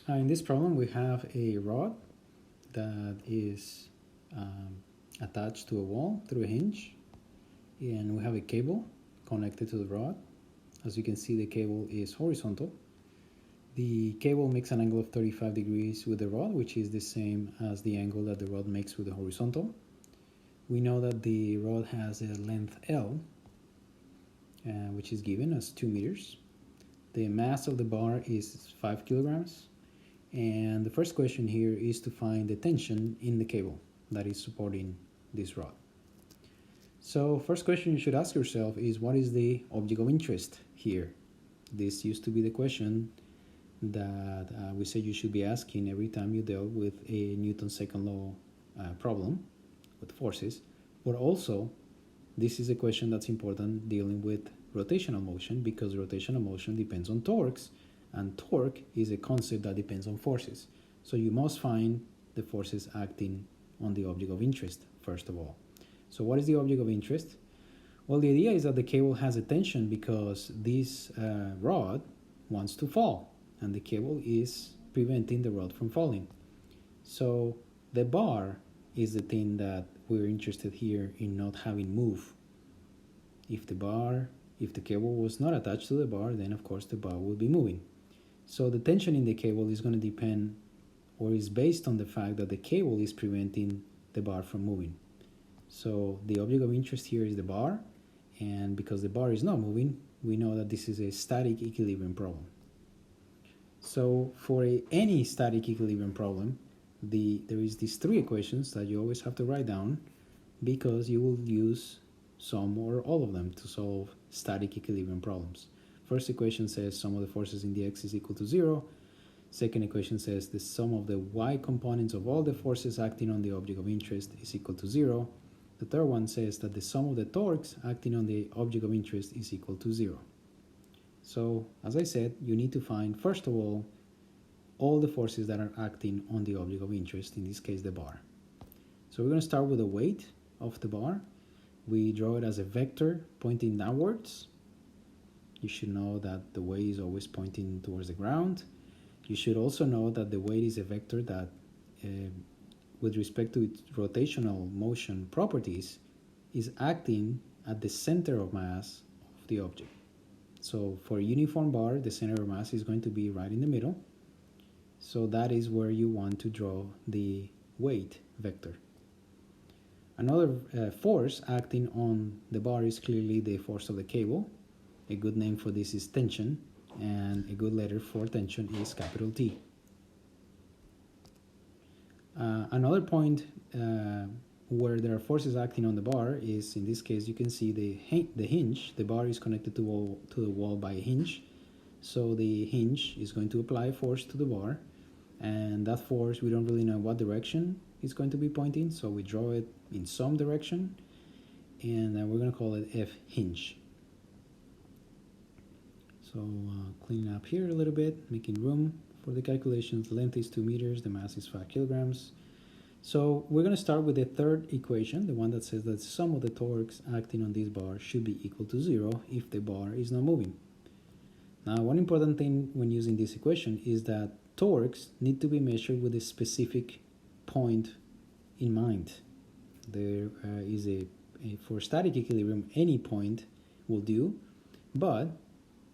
In this problem, we have a rod that is attached to a wall through a hinge, and we have a cable connected to the rod. As you can see, the cable is horizontal. The cable makes an angle of 35 degrees with the rod, which is the same as the angle that the rod makes with the horizontal. We know that the rod has a length L, which is given as 2 meters. The mass of the bar is 5 kilograms. And the first question here is to find the tension in the cable that is supporting this rod. So first question you should ask yourself is, what is the object of interest here? This used to be the question that we said you should be asking every time you dealt with a Newton's second law problem with forces. But also, this is a question that's important dealing with rotational motion, because rotational motion depends on torques, and torque is a concept that depends on forces. So you must find the forces acting on the object of interest, first of all. So what is the object of interest? Well, the idea is that the cable has a tension because this rod wants to fall, and the cable is preventing the rod from falling. So the bar is the thing that we're interested here in not having move. If the cable was not attached to the bar, then of course the bar will be moving. So the tension in the cable is going to depend, or is based on the fact that the cable is preventing the bar from moving. So the object of interest here is the bar, and because the bar is not moving, we know that this is a static equilibrium problem. So for any static equilibrium problem, there is these three equations that you always have to write down, because you will use some or all of them to solve static equilibrium problems. First equation says sum of the forces in the x is equal to 0. Second equation says the sum of the y components of all the forces acting on the object of interest is equal to 0. The third one says that the sum of the torques acting on the object of interest is equal to 0. So, as I said, you need to find, first of all the forces that are acting on the object of interest, in this case the bar. So we're going to start with the weight of the bar. We draw it as a vector pointing downwards. You should know that the weight is always pointing towards the ground. You should also know that the weight is a vector that, with respect to its rotational motion properties, is acting at the center of mass of the object. So for a uniform bar, the center of mass is going to be right in the middle. So that is where you want to draw the weight vector. Another force acting on the bar is clearly the force of the cable. A good name for this is tension, and a good letter for tension is capital T. Another point where there are forces acting on the bar is, in this case, you can see the hinge. The bar is connected to the wall by a hinge. So the hinge is going to apply force to the bar, and that force, we don't really know what direction it's going to be pointing, so we draw it in some direction, and we're going to call it F hinge. So cleaning up here a little bit, making room for the calculations. The length is 2 meters, the mass is 5 kilograms. So we're going to start with the third equation, the one that says that the sum of the torques acting on this bar should be equal to 0 if the bar is not moving. Now, one important thing when using this equation is that torques need to be measured with a specific point in mind. There is for static equilibrium, any point will do, but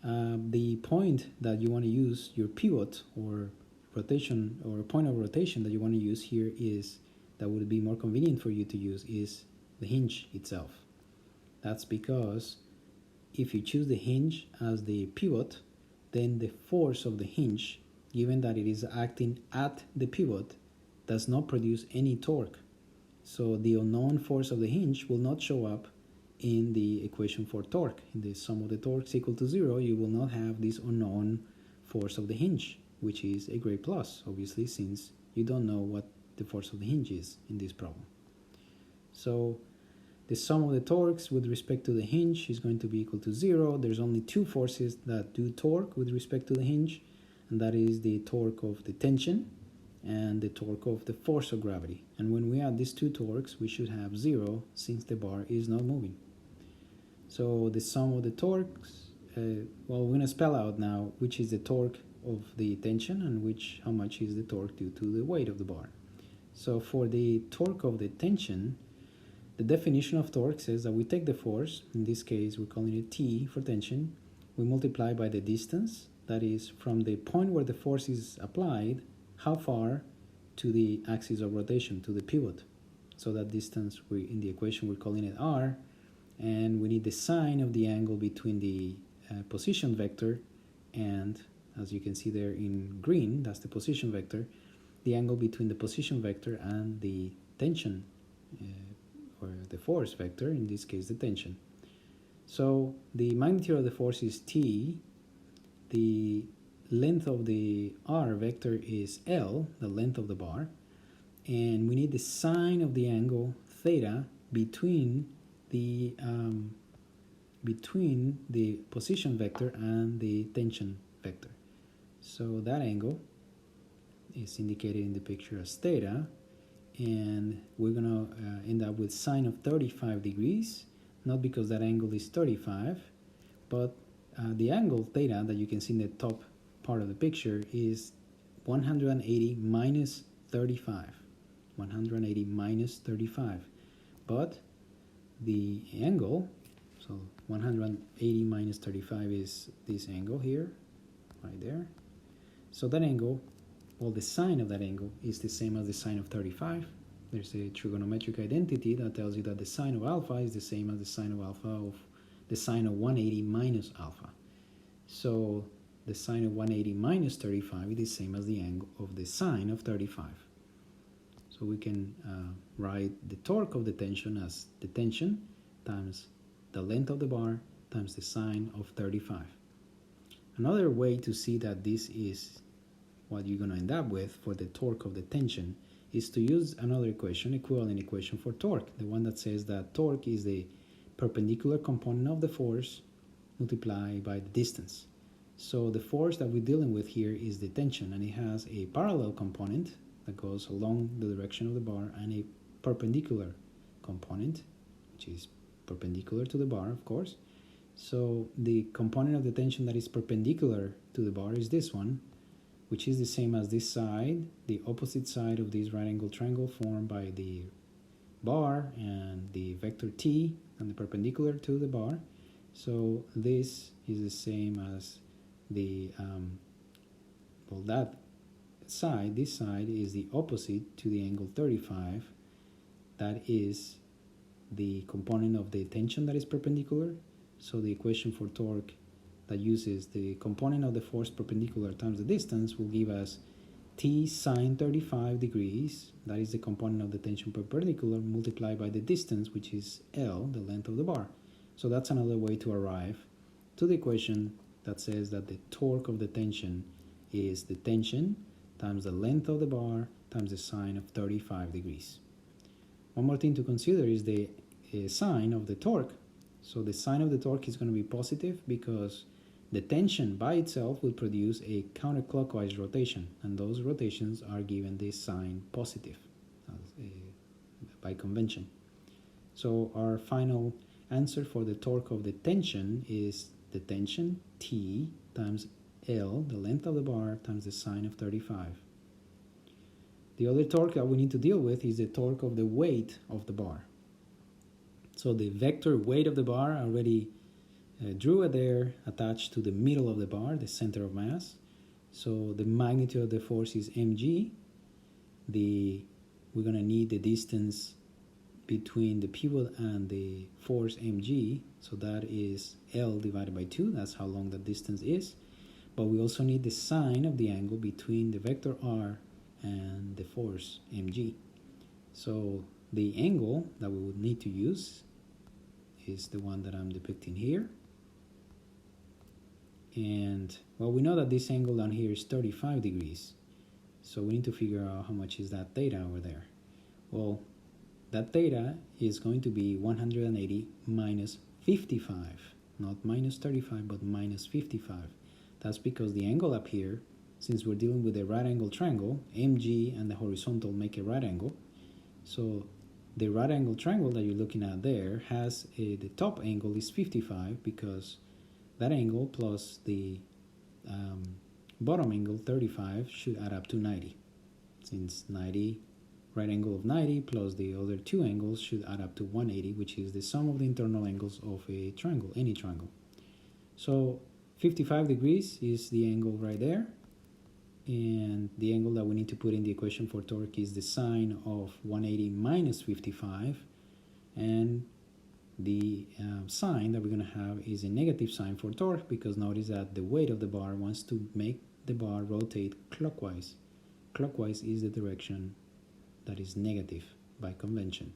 the point that you want to use, your pivot or rotation or point of rotation that you want to use here, is that would be more convenient for you to use is the hinge itself. That's because if you choose the hinge as the pivot, then the force of the hinge, given that it is acting at the pivot, does not produce any torque. So the unknown force of the hinge will not show up in the equation for torque. In the sum of the torques equal to 0, you will not have this unknown force of the hinge, which is a great plus, obviously, since you don't know what the force of the hinge is in this problem. So the sum of the torques with respect to the hinge is going to be equal to 0. There's only two forces that do torque with respect to the hinge, and that is the torque of the tension and the torque of the force of gravity. And when we add these two torques, we should have 0 since the bar is not moving. So the sum of the torques, well, we're going to spell out now which is the torque of the tension and how much is the torque due to the weight of the bar. So for the torque of the tension, the definition of torque says that we take the force, in this case we're calling it T for tension, we multiply by the distance, that is from the point where the force is applied, how far to the axis of rotation, to the pivot. So that distance, in the equation we're calling it R, and we need the sine of the angle between the position vector and, as you can see there in green, that's the position vector, the angle between the position vector and the tension or the force vector, in this case the tension. So the magnitude of the force is T, the length of the R vector is L, the length of the bar, and we need the sine of the angle theta between the position vector and the tension vector. So that angle is indicated in the picture as theta, and we're gonna end up with sine of 35 degrees, not because that angle is 35, but the angle theta that you can see in the top part of the picture is 180 minus 35. 180 minus 35. But the angle, so 180 minus 35 is this angle here, right there. So that angle, well, the sine of that angle is the same as the sine of 35. There's a trigonometric identity that tells you that the sine of alpha is the same as the sine of alpha of the sine of 180 minus alpha. So the sine of 180 minus 35 is the same as the angle of the sine of 35. So we can write the torque of the tension as the tension times the length of the bar times the sine of 35. Another way to see that this is what you're going to end up with for the torque of the tension is to use another equation, equivalent equation for torque, the one that says that torque is the perpendicular component of the force multiplied by the distance. So the force that we're dealing with here is the tension, and it has a parallel component that goes along the direction of the bar and a perpendicular component, which is perpendicular to the bar, of course. So the component of the tension that is perpendicular to the bar is this one, which is the same as this side, the opposite side of this right angle triangle formed by the bar and the vector t and the perpendicular to the bar. So this is the same as the, well, that side, this side is the opposite to the angle 35. That is the component of the tension that is perpendicular. So the equation for torque that uses the component of the force perpendicular times the distance will give us T sine 35 degrees, that is the component of the tension perpendicular, multiplied by the distance, which is L, the length of the bar. So that's another way to arrive to the equation that says that the torque of the tension is the tension times the length of the bar times the sine of 35 degrees. One more thing to consider is the sine of the torque. So the sine of the torque is going to be positive because the tension by itself will produce a counterclockwise rotation, and those rotations are given this sign positive by convention. So our final answer for the torque of the tension is the tension T times L, the length of the bar, times the sine of 35. The other torque that we need to deal with is the torque of the weight of the bar. So the vector weight of the bar, I already drew it there attached to the middle of the bar, the center of mass. So the magnitude of the force is mg. We're going to need the distance between the pivot and the force mg. So that is L divided by 2. That's how long the distance is. But we also need the sine of the angle between the vector r and the force mg. So the angle that we would need to use is the one that I'm depicting here. And well, we know that this angle down here is 35 degrees. So we need to figure out how much is that theta over there. Well, that theta is going to be 180 minus 55. Not minus 35, but minus 55. That's because the angle up here, since we're dealing with a right angle triangle, MG and the horizontal make a right angle. So the right angle triangle that you're looking at there has the top angle is 55 because that angle plus the bottom angle 35 should add up to 90, since 90 right angle of 90 plus the other two angles should add up to 180, which is the sum of the internal angles of a triangle, any triangle. So 55 degrees is the angle right there, and the angle that we need to put in the equation for torque is the sine of 180 minus 55, and the sign that we're going to have is a negative sign for torque, because notice that the weight of the bar wants to make the bar rotate clockwise. Clockwise is the direction that is negative by convention.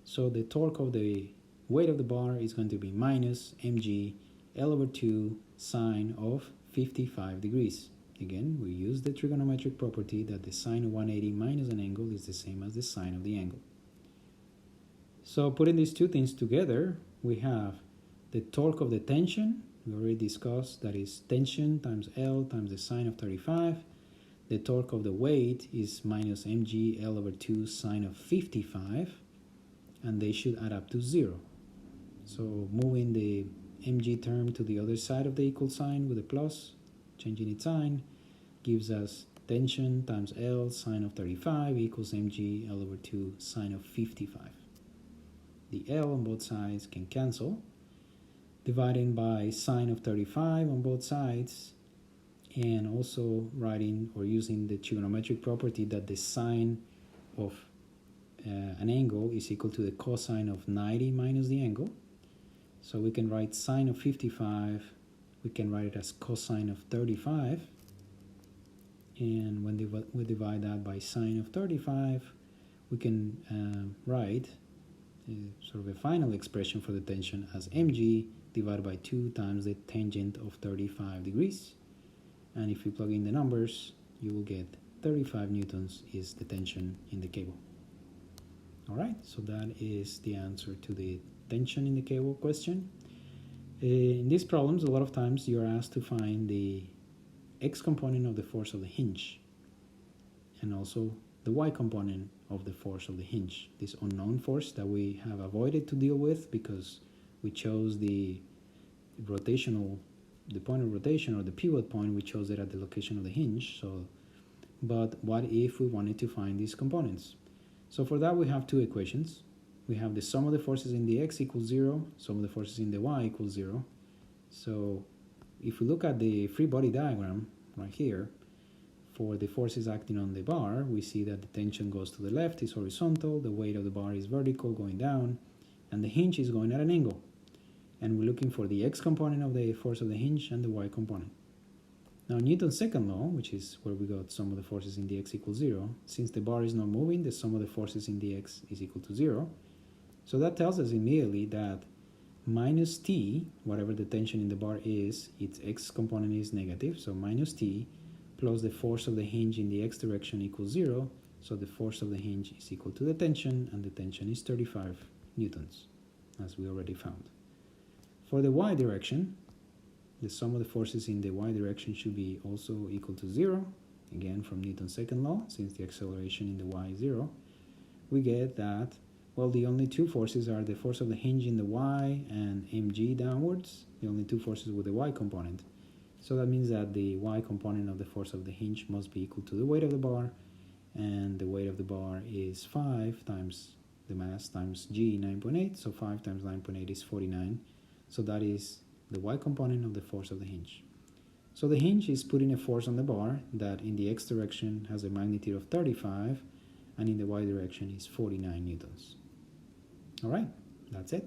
So the torque of the weight of the bar is going to be minus mg L over 2 sine of 55 degrees. Again, we use the trigonometric property that the sine of 180 minus an angle is the same as the sine of the angle. So putting these two things together, we have the torque of the tension, we already discussed, that is tension times L times the sine of 35. The torque of the weight is minus mg L over 2 sine of 55, and they should add up to 0. So moving the mg term to the other side of the equal sign with a plus, changing its sign, gives us tension times L sine of 35 equals mg L over 2 sine of 55. The L on both sides can cancel, dividing by sine of 35 on both sides, and also writing or using the trigonometric property that the sine of an angle is equal to the cosine of 90 minus the angle. So we can write sine of 55, we can write it as cosine of 35, and when we divide that by sine of 35, we can write sort of a final expression for the tension as mg divided by 2 times the tangent of 35 degrees. And if you plug in the numbers, you will get 35 newtons is the tension in the cable. Alright, so that is the answer to the tension in the cable question. In these problems, a lot of times you're asked to find the x component of the force of the hinge, and also the y component of the force of the hinge, this unknown force that we have avoided to deal with because we chose the point of rotation, or the pivot point, we chose it at the location of the hinge. So, but what if we wanted to find these components? So for that we have two equations. We have the sum of the forces in the x equals 0, sum of the forces in the y equals 0. So if we look at the free body diagram right here, for the forces acting on the bar, we see that the tension goes to the left, is horizontal, the weight of the bar is vertical, going down, and the hinge is going at an angle. And we're looking for the x component of the force of the hinge and the y component. Now Newton's second law, which is where we got sum of the forces in the x equals 0, since the bar is not moving, the sum of the forces in the x is equal to 0. So that tells us immediately that minus t, whatever the tension in the bar is, its x component is negative, so minus t plus the force of the hinge in the x direction equals 0, so the force of the hinge is equal to the tension, and the tension is 35 newtons, as we already found. For the y direction, the sum of the forces in the y direction should be also equal to 0, again from Newton's second law, since the acceleration in the y is 0. We get that, well, the only two forces are the force of the hinge in the y and mg downwards, the only two forces with the y component. So that means that the y component of the force of the hinge must be equal to the weight of the bar, and the weight of the bar is 5 times the mass times g, 9.8, so 5 times 9.8 is 49. So that is the y component of the force of the hinge. So the hinge is putting a force on the bar that in the x direction has a magnitude of 35, and in the y direction is 49 newtons. Alright, that's it.